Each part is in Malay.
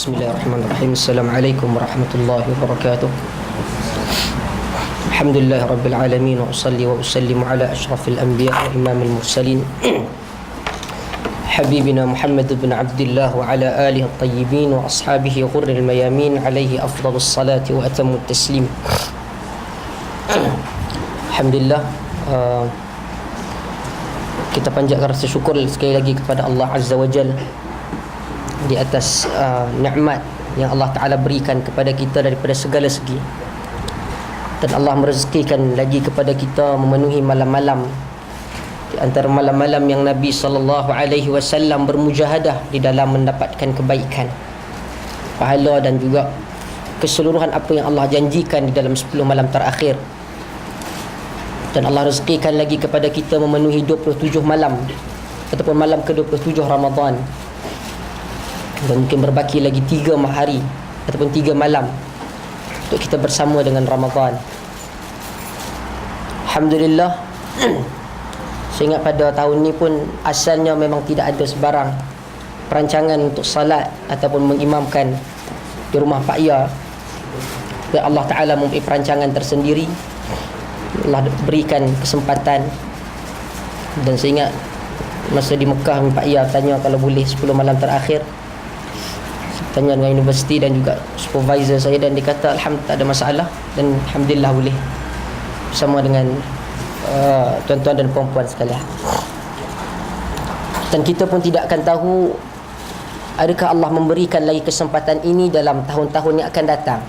Bismillahirrahmanirrahim. Assalamualaikum warahmatullahi wabarakatuh. Alhamdulillah rabbil alamin, wa usalli wa usallimu ala asyrafil anbiya wa imamil mursalin habibina Muhammad bin Abdullah wa ala alihi at-tayyibin wa ashabihi ghurril mayamin alaihi afdhalus salati wa atammut taslim. Alhamdulillah, kita panjatkan rasa syukur sekali lagi kepada Allah Azza wa Jalla di atas nikmat yang Allah Ta'ala berikan kepada kita daripada segala segi. Dan Allah merezekikan lagi kepada kita memenuhi malam-malam di antara malam-malam yang Nabi SAW bermujahadah di dalam mendapatkan kebaikan, pahala dan juga keseluruhan apa yang Allah janjikan di dalam 10 malam terakhir. Dan Allah rezekikan lagi kepada kita memenuhi 27 malam ataupun malam ke-27 Ramadan. Dan mungkin berbaki lagi 3 hari ataupun 3 malam untuk kita bersama dengan Ramadan. Alhamdulillah, saya ingat pada tahun ni pun asalnya memang tidak ada sebarang perancangan untuk salat ataupun mengimamkan di rumah Pak Ya. Dan Allah Ta'ala mempunyai perancangan tersendiri. Allah berikan kesempatan. Dan saya ingat masa di Mekah, Pak Ya tanya kalau boleh 10 malam terakhir, tanya dengan universiti dan juga supervisor saya, dan dia kata alhamdulillah tak ada masalah, dan alhamdulillah boleh bersama dengan tuan-tuan dan puan-puan sekalian. Dan kita pun tidak akan tahu adakah Allah memberikan lagi kesempatan ini dalam tahun-tahun yang akan datang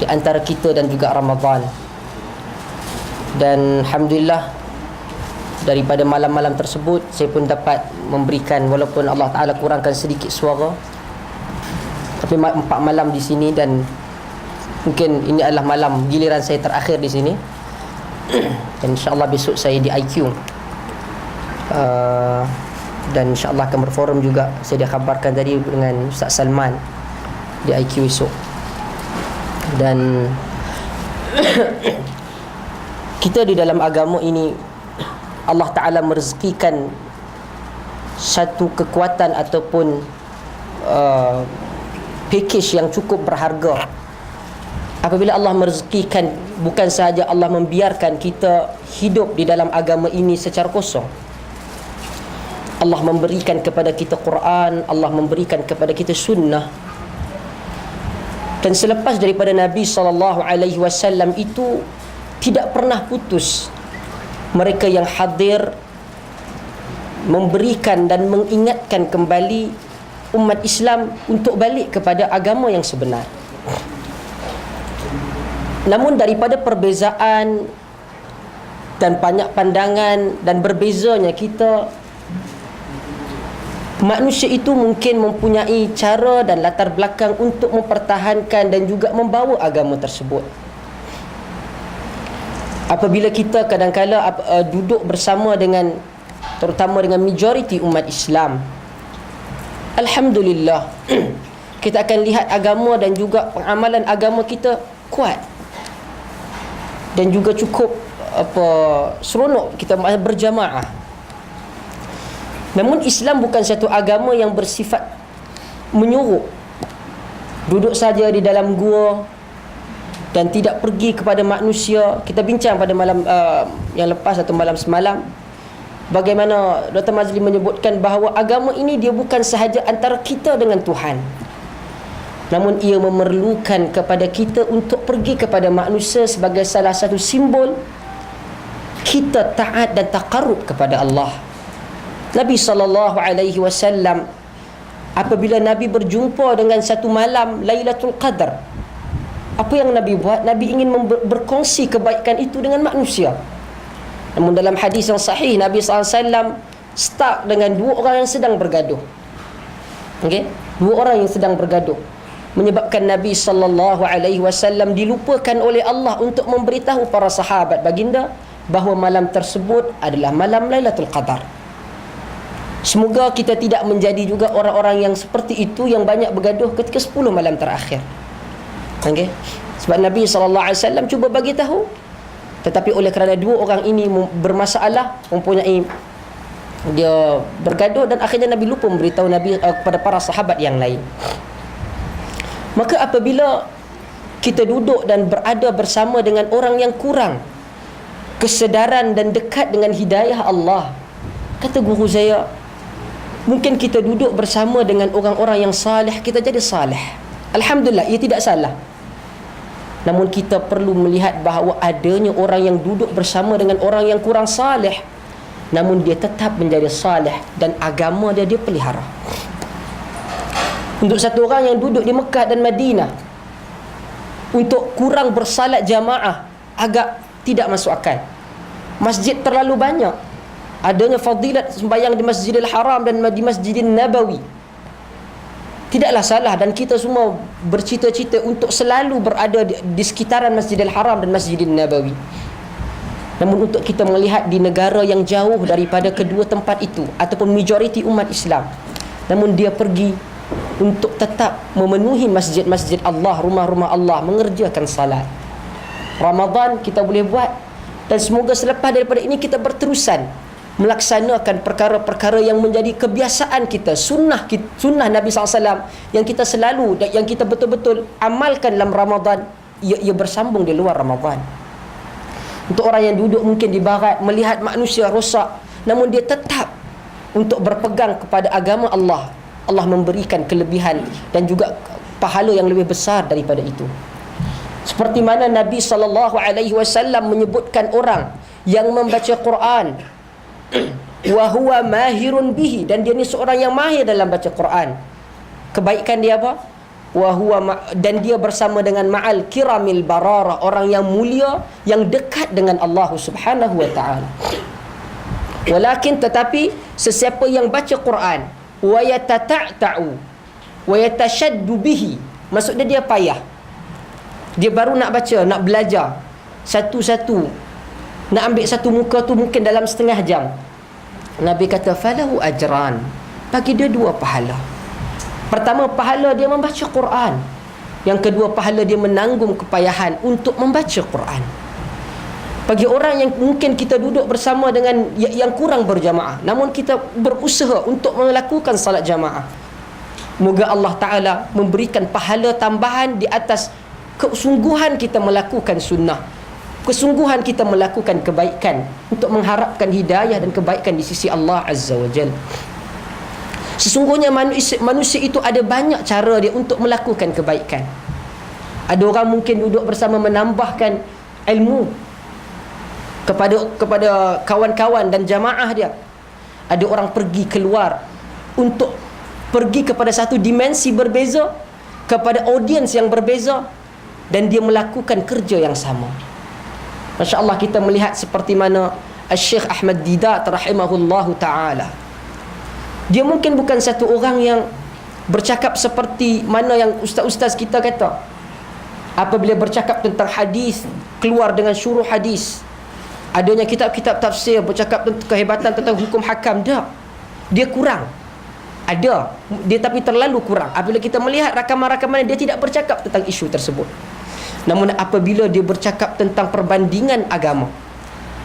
di antara kita dan juga Ramadan. Dan alhamdulillah, daripada malam-malam tersebut saya pun dapat memberikan, walaupun Allah Ta'ala kurangkan sedikit suara, tapi 4 malam di sini, dan mungkin ini adalah malam giliran saya terakhir di sini. Dan insyaAllah besok saya di IQ, dan insyaAllah akan berforum juga. Saya dah khabarkan tadi dengan Ustaz Salman di IQ esok. Dan kita di dalam agama ini, Allah Ta'ala merezekikan satu kekuatan ataupun package yang cukup berharga. Apabila Allah merezekikan, bukan sahaja Allah membiarkan kita hidup di dalam agama ini secara kosong. Allah memberikan kepada kita Quran, Allah memberikan kepada kita sunnah. Dan selepas daripada Nabi SAW itu tidak pernah putus mereka yang hadir memberikan dan mengingatkan kembali umat Islam untuk balik kepada agama yang sebenar. Namun daripada perbezaan dan banyak pandangan dan berbezanya kita, manusia itu mungkin mempunyai cara dan latar belakang untuk mempertahankan dan juga membawa agama tersebut. Apabila kita kadang-kala duduk bersama dengan, terutama dengan majoriti umat Islam, alhamdulillah, kita akan lihat agama dan juga pengamalan agama kita kuat dan juga cukup seronok kita berjamaah. Namun Islam bukan satu agama yang bersifat menyuruh duduk saja di dalam gua dan tidak pergi kepada manusia. Kita bincang pada malam yang lepas atau malam semalam, bagaimana Dr. Mazli menyebutkan bahawa agama ini dia bukan sahaja antara kita dengan Tuhan, namun ia memerlukan kepada kita untuk pergi kepada manusia sebagai salah satu simbol kita taat dan taqarrub kepada Allah. Nabi SAW, apabila Nabi berjumpa dengan satu malam Lailatul Qadar, apa yang Nabi buat? Nabi ingin berkongsi kebaikan itu dengan manusia. Namun dalam hadis yang sahih, Nabi SAW start dengan 2 orang yang sedang bergaduh. Okey, 2 orang yang sedang bergaduh, menyebabkan Nabi SAW dilupakan oleh Allah untuk memberitahu para sahabat baginda bahawa malam tersebut adalah malam Lailatul Qadar. Semoga kita tidak menjadi juga orang-orang yang seperti itu, yang banyak bergaduh ketika 10 malam terakhir. Okey, sebab Nabi SAW cuba bagi tahu, tetapi oleh kerana 2 orang ini bermasalah, mempunyai, dia bergaduh, dan akhirnya Nabi lupa memberitahu kepada para sahabat yang lain. Maka apabila kita duduk dan berada bersama dengan orang yang kurang kesedaran dan dekat dengan hidayah Allah, kata guru saya, mungkin kita duduk bersama dengan orang-orang yang salih, kita jadi salih. Alhamdulillah, ia tidak salah. Namun kita perlu melihat bahawa adanya orang yang duduk bersama dengan orang yang kurang salih, namun dia tetap menjadi salih dan agama dia pelihara. Untuk satu orang yang duduk di Mekah dan Madinah, untuk kurang bersalat jamaah agak tidak masuk akal. Masjid terlalu banyak, adanya fadilat sembahyang di Masjidil Haram dan di Masjidil Nabawi, tidaklah salah, dan kita semua bercita-cita untuk selalu berada di sekitaran Masjidil Haram dan Masjidil Nabawi. Namun untuk kita melihat di negara yang jauh daripada kedua tempat itu, ataupun majoriti umat Islam, namun dia pergi untuk tetap memenuhi masjid-masjid Allah, rumah-rumah Allah, mengerjakan salat. Ramadan kita boleh buat, dan semoga selepas daripada ini kita berterusan melaksanakan perkara-perkara yang menjadi kebiasaan kita, sunnah Nabi SAW yang kita selalu, yang kita betul-betul amalkan dalam Ramadan, ia bersambung di luar Ramadan. Untuk orang yang duduk mungkin di barat, melihat manusia rosak, namun dia tetap untuk berpegang kepada agama Allah, Allah memberikan kelebihan dan juga pahala yang lebih besar daripada itu. Seperti mana Nabi SAW menyebutkan orang yang membaca Quran wa huwa mahirun bihi, dan dia ni seorang yang mahir dalam baca Quran. Kebaikan dia apa? Dan dia bersama dengan ma'al kiramil barara, orang yang mulia yang dekat dengan Allah Subhanahu wa taala. Walakin, tetapi sesiapa yang baca Quran wa yatata'u wa yatashaddu bihi, maksudnya dia payah, dia baru nak baca, nak belajar satu-satu, nak ambil satu muka tu mungkin dalam setengah jam. Nabi kata falahu ajran, bagi dia dua pahala. Pertama, pahala dia membaca Quran. Yang kedua, pahala dia menanggung kepayahan untuk membaca Quran. Bagi orang yang mungkin kita duduk bersama dengan yang kurang berjamaah, namun kita berusaha untuk melakukan salat jamaah, moga Allah Ta'ala memberikan pahala tambahan di atas kesungguhan kita melakukan sunnah, kesungguhan kita melakukan kebaikan untuk mengharapkan hidayah dan kebaikan di sisi Allah Azza wa Jalla. Sesungguhnya manusia itu ada banyak cara dia untuk melakukan kebaikan. Ada orang mungkin duduk bersama menambahkan ilmu kepada kawan-kawan dan jamaah dia. Ada orang pergi keluar untuk pergi kepada satu dimensi berbeza, kepada audiens yang berbeza, dan dia melakukan kerja yang sama. Masya Allah, kita melihat seperti mana Syekh Ahmad Didat rahimahullahu ta'ala, dia mungkin bukan satu orang yang bercakap seperti mana yang ustaz-ustaz kita kata, apabila bercakap tentang hadis keluar dengan syuruh hadis, adanya kitab-kitab tafsir bercakap tentang kehebatan tentang hukum hakam. Dia kurang. Ada dia, tapi terlalu kurang. Apabila kita melihat rakaman-rakaman, dia tidak bercakap tentang isu tersebut. Namun apabila dia bercakap tentang perbandingan agama,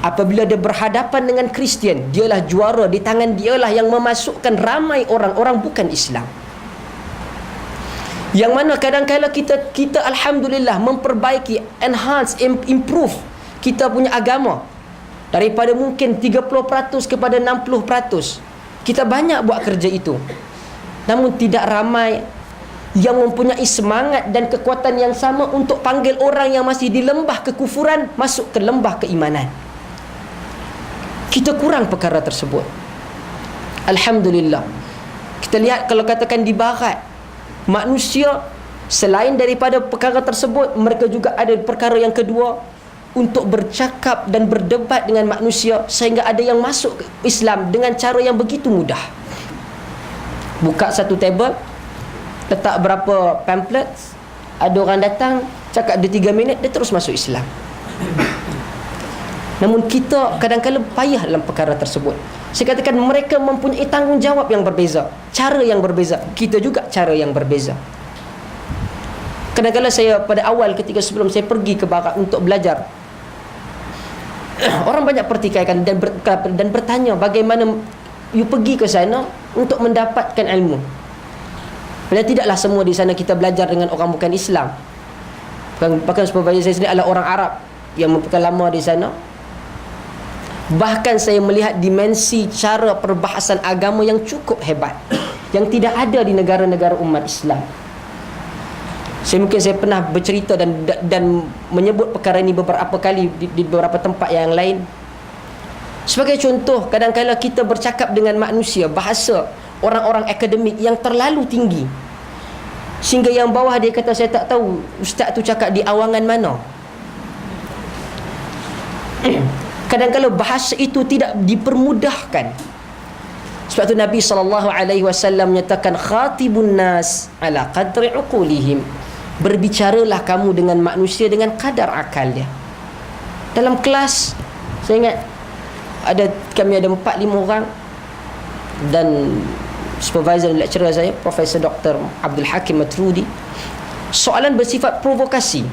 apabila dia berhadapan dengan Kristian, dialah juara. Di tangan dialah yang memasukkan ramai orang-orang bukan Islam. Yang mana kadang-kadang kita alhamdulillah memperbaiki, enhance, improve kita punya agama daripada mungkin 30% kepada 60%. Kita banyak buat kerja itu, namun tidak ramai yang mempunyai semangat dan kekuatan yang sama untuk panggil orang yang masih di lembah kekufuran masuk ke lembah keimanan. Kita kurang perkara tersebut. Alhamdulillah. Kita lihat kalau katakan di barat, manusia selain daripada perkara tersebut, mereka juga ada perkara yang kedua, untuk bercakap dan berdebat dengan manusia, sehingga ada yang masuk ke Islam dengan cara yang begitu mudah. Buka satu table, letak berapa pamphlets, ada orang datang, cakap 2-3 minit, dia terus masuk Islam. Namun kita kadang-kadang payah dalam perkara tersebut. Saya katakan mereka mempunyai tanggungjawab yang berbeza, cara yang berbeza. Kita juga cara yang berbeza. Kadang-kadang saya pada awal ketika sebelum saya pergi ke barat untuk belajar, orang banyak pertikaikan dan bertanya bagaimana you pergi ke sana untuk mendapatkan ilmu. Dan tidaklah semua di sana kita belajar dengan orang bukan Islam. Bahkan supervisor saya sendiri adalah orang Arab yang mempunyai lama di sana. Bahkan saya melihat dimensi cara perbahasan agama yang cukup hebat, yang tidak ada di negara-negara umat Islam. Saya pernah bercerita dan menyebut perkara ini beberapa kali di beberapa tempat yang lain. Sebagai contoh, kadang-kadang kita bercakap dengan manusia, bahasa orang-orang akademik yang terlalu tinggi, sehingga yang bawah dia kata, saya tak tahu ustaz tu cakap di awangan mana. Kadang-kadang bahasa itu tidak dipermudahkan. Sebab tu Nabi SAW menyatakan, khatibun nas ala qadri uqulihim. Berbicaralah kamu dengan manusia dengan kadar akal dia. Dalam kelas, saya ingat kami ada 4-5 orang, dan supervisor dan lecturer saya, Profesor Dr. Abdul Hakim Matrudi. Soalan bersifat provokasi,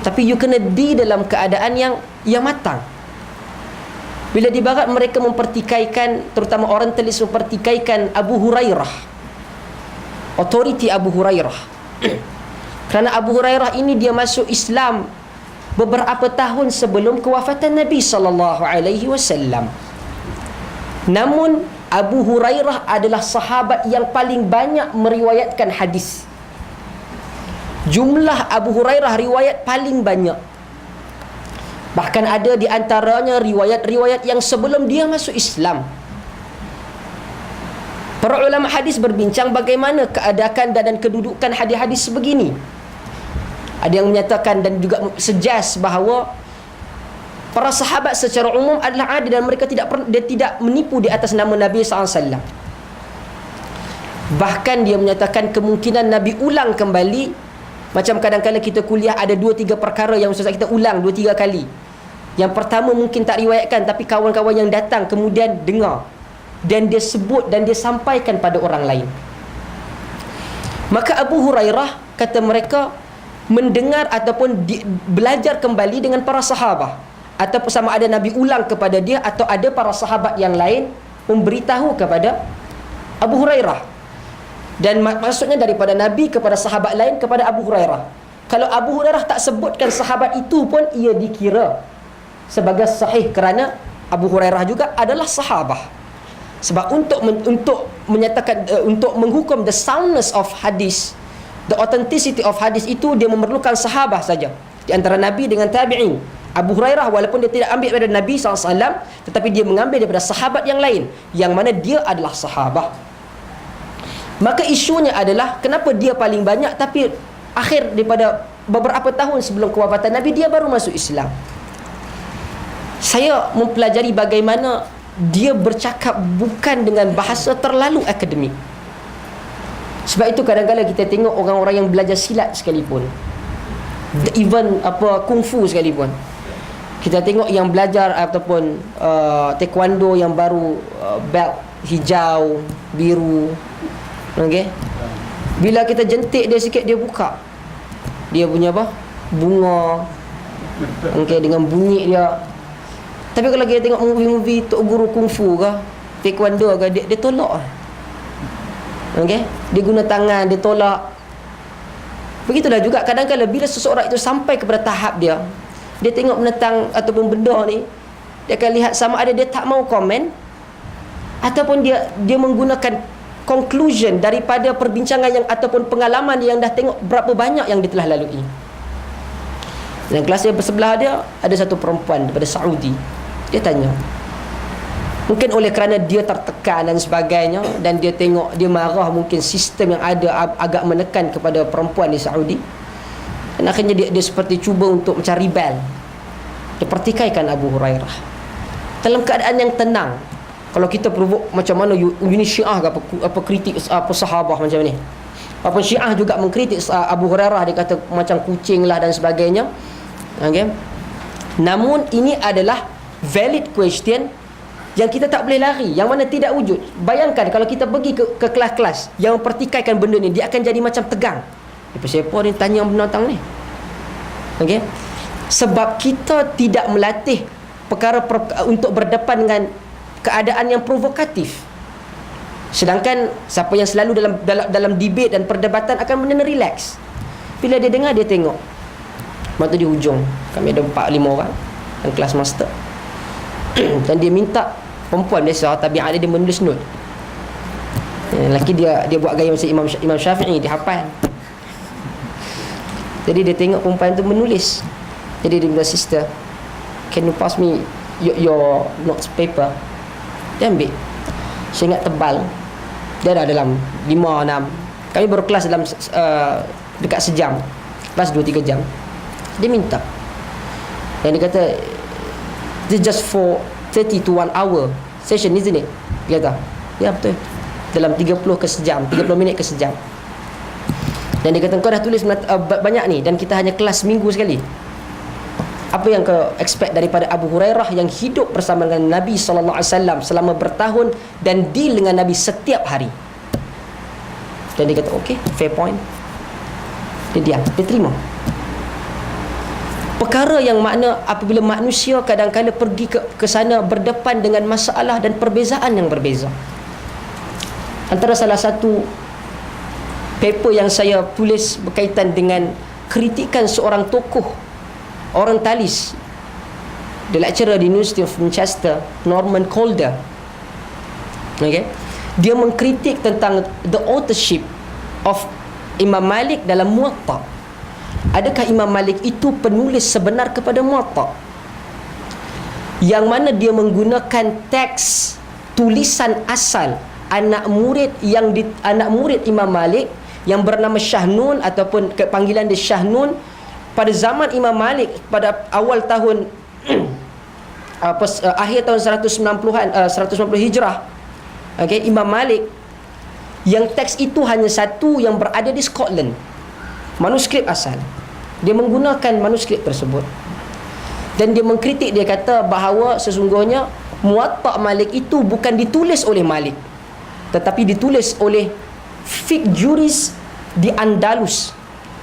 tapi you kena di dalam keadaan yang matang. Bila di barat mereka mempertikaikan, terutama orientalis mempertikaikan Abu Hurairah, otoriti Abu Hurairah. Kerana Abu Hurairah ini dia masuk Islam beberapa tahun sebelum kewafatan Nabi SAW. Namun Abu Hurairah adalah sahabat yang paling banyak meriwayatkan hadis. Jumlah Abu Hurairah riwayat paling banyak. Bahkan ada di antaranya riwayat-riwayat yang sebelum dia masuk Islam. Para ulama hadis berbincang bagaimana keadaan dan kedudukan hadis-hadis sebegini. Ada yang menyatakan dan juga sejas bahawa para sahabat secara umum adalah adil dan mereka tidak menipu di atas nama Nabi SAW. Bahkan dia menyatakan kemungkinan Nabi ulang kembali. Macam kadang-kadang kita kuliah ada 2-3 perkara yang ustaz kita ulang 2-3 kali. Yang pertama mungkin tak riwayatkan, tapi kawan-kawan yang datang kemudian dengar, dan dia sebut dan dia sampaikan pada orang lain. Maka Abu Hurairah, kata mereka, mendengar ataupun belajar kembali dengan para sahabat, atau sama ada Nabi ulang kepada dia, atau ada para sahabat yang lain memberitahu kepada Abu Hurairah. Dan maksudnya daripada Nabi kepada sahabat lain kepada Abu Hurairah. Kalau Abu Hurairah tak sebutkan sahabat itu pun ia dikira sebagai sahih, kerana Abu Hurairah juga adalah sahabat. Sebab untuk menyatakan untuk menghukum the soundness of hadis, the authenticity of hadis itu, dia memerlukan sahabat saja di antara Nabi dengan tabi'in. Abu Hurairah walaupun dia tidak ambil daripada Nabi SAW, tetapi dia mengambil daripada sahabat yang lain, yang mana dia adalah sahabat. Maka isunya adalah kenapa dia paling banyak, tapi akhir daripada beberapa tahun sebelum kewafatan Nabi dia baru masuk Islam. Saya mempelajari bagaimana dia bercakap bukan dengan bahasa terlalu akademik. Sebab itu kadang-kadang kita tengok orang-orang yang belajar silat sekalipun, even kungfu sekalipun, kita tengok yang belajar ataupun taekwondo yang baru belt hijau, biru, okey, bila kita jentik dia sikit, dia buka dia punya bunga, okey, dengan bunyi dia. Tapi kalau kita tengok movie-movie tok guru kungfu ke taekwondo ke, dia tolak. Okey, dia guna tangan, dia tolak. Begitulah juga kadang-kadang bila seseorang itu sampai kepada tahap dia tengok menentang ataupun benda ni, dia akan lihat sama ada dia tak mau komen, ataupun dia menggunakan conclusion daripada perbincangan yang ataupun pengalaman yang dah tengok berapa banyak yang dia telah lalui. Dan kelas yang bersebelah dia ada satu perempuan daripada Saudi. Dia tanya, mungkin oleh kerana dia tertekan dan sebagainya, dan dia tengok, dia marah mungkin sistem yang ada agak menekan kepada perempuan di Saudi, dan akhirnya dia seperti cuba untuk macam rebel. Dia pertikaikan Abu Hurairah dalam keadaan yang tenang. Kalau kita provok macam mana Uni Syiah ke apa kritik apa sahabah macam ni, apa Syiah juga mengkritik Abu Hurairah, dia kata macam kucing lah dan sebagainya. Okay? Namun ini adalah valid question yang kita tak boleh lari, yang mana tidak wujud. Bayangkan kalau kita pergi ke kelas-kelas yang mempertikaikan benda ni, dia akan jadi macam tegang. Siapa ni tanya binatang ni? Okay? Sebab kita tidak melatih perkara untuk berdepan dengan keadaan yang provokatif. Sedangkan siapa yang selalu dalam debate dan perdebatan akan benda relax. Bila dia dengar, dia tengok. Maka di hujung kami ada 4-5 orang dalam kelas master. Dan dia minta perempuan biasa tabiat dia menulis note. Lelaki dia buat gaya macam Imam Syafi'i, dia hafal. Jadi dia tengok perempuan tu menulis. Jadi dia bilang, sister, can you pass me your notes paper? Dia ambil. Saya ingat tebal. Dia dah dalam 5-6. Kami baru kelas dalam dekat sejam. Kelas 2-3 jam. Dia minta. Dan dia kata, this just for 30 to 1 hour session, isn't it? Dia kata, ya betul. Dalam 30 ke sejam, 30 minit ke sejam. Dan dia kata, kau dah tulis banyak ni, dan kita hanya kelas seminggu sekali. Apa yang kau expect daripada Abu Hurairah yang hidup bersama dengan Nabi SAW selama bertahun dan deal dengan Nabi setiap hari? Dan dia kata, okay, fair point. Dia diam, dia terima. Perkara yang makna apabila manusia kadang-kadang pergi ke sana berdepan dengan masalah dan perbezaan yang berbeza. Antara salah satu paper yang saya tulis berkaitan dengan kritikan seorang tokoh orientalis, the lecturer di University of Manchester, Norman Calder. Okay? Dia mengkritik tentang the authorship of Imam Malik dalam Muwatta. Adakah Imam Malik itu penulis sebenar kepada Muwatta? Yang mana dia menggunakan teks tulisan asal anak murid Imam Malik yang bernama Syahnun, ataupun panggilan dia Syahnun, pada zaman Imam Malik pada awal tahun akhir tahun 190 Hijrah. Okay, Imam Malik yang teks itu hanya satu yang berada di Scotland, manuskrip asal. Dia menggunakan manuskrip tersebut dan dia mengkritik. Dia kata bahawa sesungguhnya Muwatta Malik itu bukan ditulis oleh Malik, tetapi ditulis oleh fiqh juris di Andalus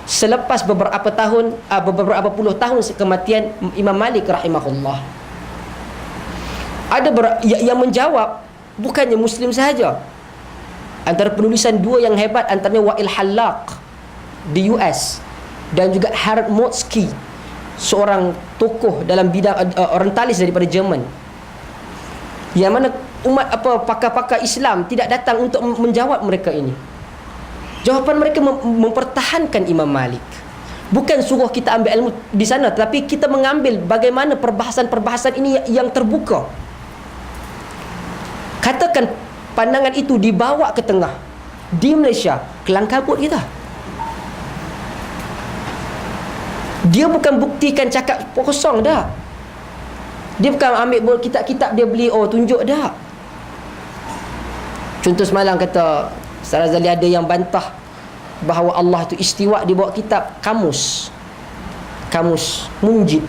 selepas beberapa puluh tahun kematian Imam Malik rahimahullah. Ada yang menjawab, bukannya Muslim sahaja. Antara penulisan dua yang hebat antaranya Wa'il Hallaq di US dan juga Harold Motzki, seorang tokoh dalam bidang orientalis daripada Jerman, yang mana umat pakar-pakar Islam tidak datang untuk menjawab mereka ini. Jawapan mereka mempertahankan Imam Malik. Bukan suruh kita ambil ilmu di sana, tetapi kita mengambil bagaimana perbahasan-perbahasan ini yang terbuka. Katakan pandangan itu dibawa ke tengah di Malaysia, kelang kabut kita. Dia bukan buktikan cakap kosong dah. Dia bukan ambil kitab-kitab dia beli, tunjuk dah. Contoh semalam kata Ustaz Razali ada yang bantah bahawa Allah itu istiwa, dia bawa kitab kamus Munjid.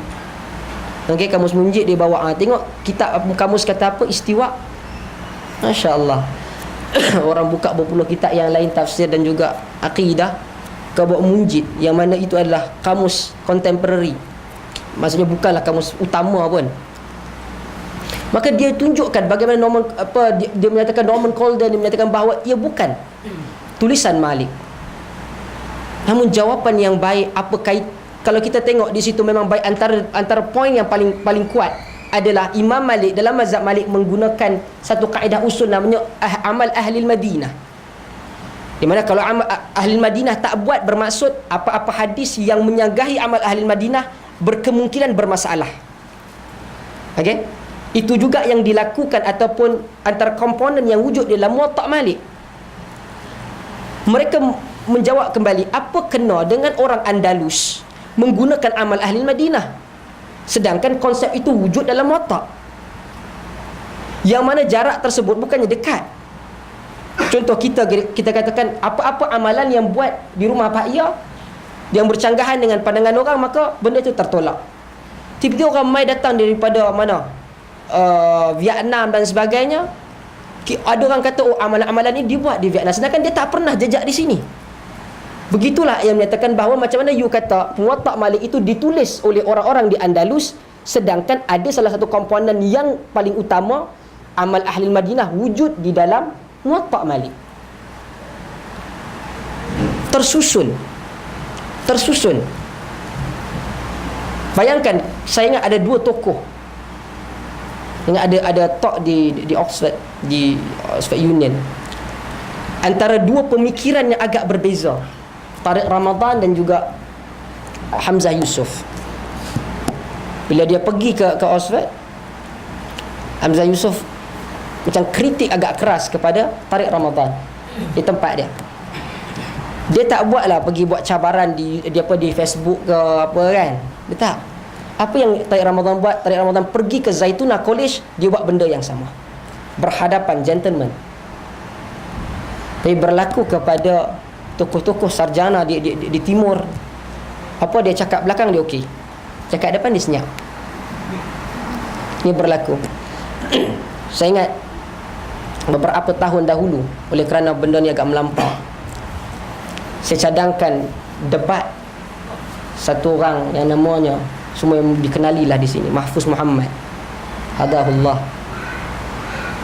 Okey, kamus Munjid dia bawa. Tengok kitab kamus kata apa istiwa. Masya-Allah. Orang buka berpuluh kitab yang lain tafsir dan juga akidah, kau bawa Munjid yang mana itu adalah kamus contemporary. Maksudnya bukanlah kamus utama pun. Maka dia tunjukkan bagaimana dia menyatakan Norman Calder, dia menyatakan bahawa ia bukan tulisan Malik. Namun jawapan yang baik, kalau kita tengok di situ memang baik, antara poin yang paling kuat adalah Imam Malik dalam mazhab Malik menggunakan satu kaedah usul namanya amal ahli Madinah. Di mana kalau amal ahli Madinah tak buat, bermaksud apa-apa hadis yang menyanggahi amal ahli Madinah berkemungkinan bermasalah. Okey? Itu juga yang dilakukan ataupun antara komponen yang wujud dalam Muwatta Malik. Mereka menjawab kembali, apa kena dengan orang Andalus menggunakan amal ahli Madinah sedangkan konsep itu wujud dalam Muwatta, yang mana jarak tersebut bukannya dekat. Contoh kita katakan apa-apa amalan yang buat di rumah Pak Ia yang bercanggahan dengan pandangan orang, maka benda itu tertolak. Tiba-tiba orang mai datang daripada mana, Vietnam dan sebagainya, ada orang kata amalan-amalan ini dibuat di Vietnam sedangkan dia tak pernah jejak di sini. Begitulah yang menyatakan bahawa macam mana you kata Muwatta Malik itu ditulis oleh orang-orang di Andalus sedangkan ada salah satu komponen yang paling utama amal ahli Madinah wujud di dalam Muwatta Malik. Tersusun. Bayangkan, saya ingat ada 2 tokoh. Ingat ada talk di Oxford, di Oxford Union. Antara 2 pemikiran yang agak berbeza. Tariq Ramadan dan juga Hamzah Yusuf. Bila dia pergi ke Oxford, Hamzah Yusuf macam kritik agak keras kepada Tariq Ramadan di tempat dia. Dia tak pergi buat cabaran di Facebook ke apa kan. Dia tak. Apa yang Tariq Ramadan buat? Tariq Ramadan pergi ke Zaituna College, dia buat benda yang sama. Berhadapan, gentleman. Tapi berlaku kepada tokoh-tokoh sarjana di timur. Apa dia cakap belakang dia okey. Cakap depan dia senyap. Ini berlaku. Saya ingat beberapa tahun dahulu, oleh kerana benda ni agak melampau, saya cadangkan debat satu orang yang namanya semua yang dikenali lah di sini, Mahfuz Muhammad hadahullah.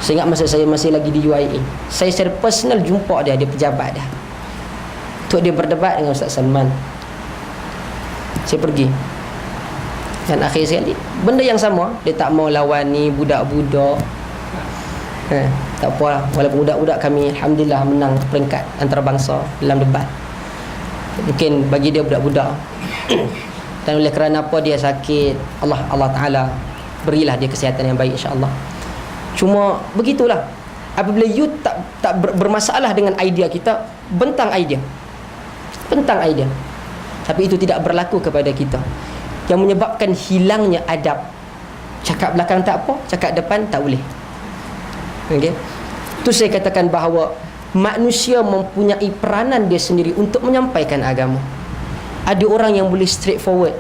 Saya ingat masa saya masih lagi di UIA, saya secara personal jumpa dia pejabat dah, untuk dia berdebat dengan Ustaz Salman. Saya pergi, dan akhir sekali benda yang sama. Dia tak mau lawan ni budak-budak. Tak apa lah, walaupun budak-budak kami alhamdulillah menang peringkat antarabangsa dalam debat. Mungkin bagi dia budak-budak. Dan oleh kerana apa dia sakit, Allah Ta'ala berilah dia kesihatan yang baik insya-Allah. Cuma begitulah, apabila you tak bermasalah dengan idea kita, bentang idea. Tapi itu tidak berlaku kepada kita, yang menyebabkan hilangnya adab. Cakap belakang tak apa, cakap depan tak boleh. Okey. Tu saya katakan bahawa manusia mempunyai peranan dia sendiri untuk menyampaikan agama. Ada orang yang boleh straightforward,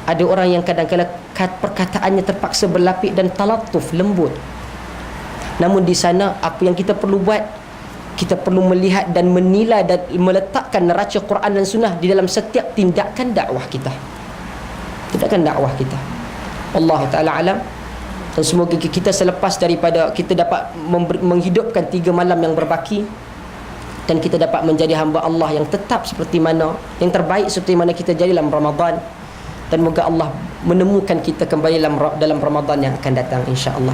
ada orang yang kadang-kadang perkataannya terpaksa berlapik dan talattuf, lembut. Namun di sana apa yang kita perlu buat, kita perlu melihat dan menilai dan meletakkan neraca Quran dan Sunnah di dalam setiap tindakan dakwah kita. Allah Ta'ala alam. Dan semoga kita selepas daripada kita dapat menghidupkan 3 malam yang berbaki, dan kita dapat menjadi hamba Allah yang tetap seperti mana, yang terbaik seperti mana kita jadi dalam Ramadan. Dan moga Allah menemukan kita kembali dalam Ramadan yang akan datang insya-Allah.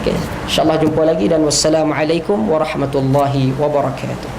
Okay. InsyaAllah jumpa lagi, dan wassalamualaikum warahmatullahi wabarakatuh.